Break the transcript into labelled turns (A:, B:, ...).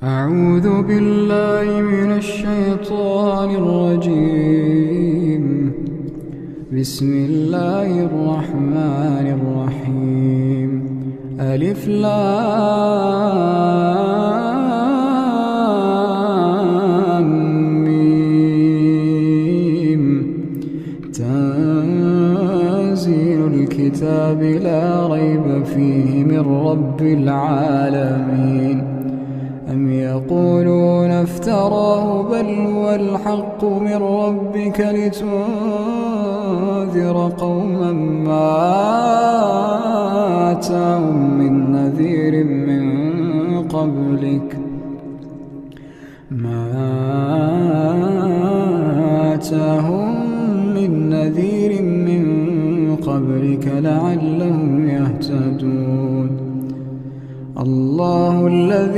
A: أعوذ بالله من الشيطان الرجيم. بسم الله الرحمن الرحيم. ألف لام ميم. تنزيل الكتاب لا ريب فيه من رب العالمين. أم يقولون افتراه بل هو الحق من ربك لتنذر قوما ما آتاهم من نذير من قبلك لعلهم يهتدون. الله الذي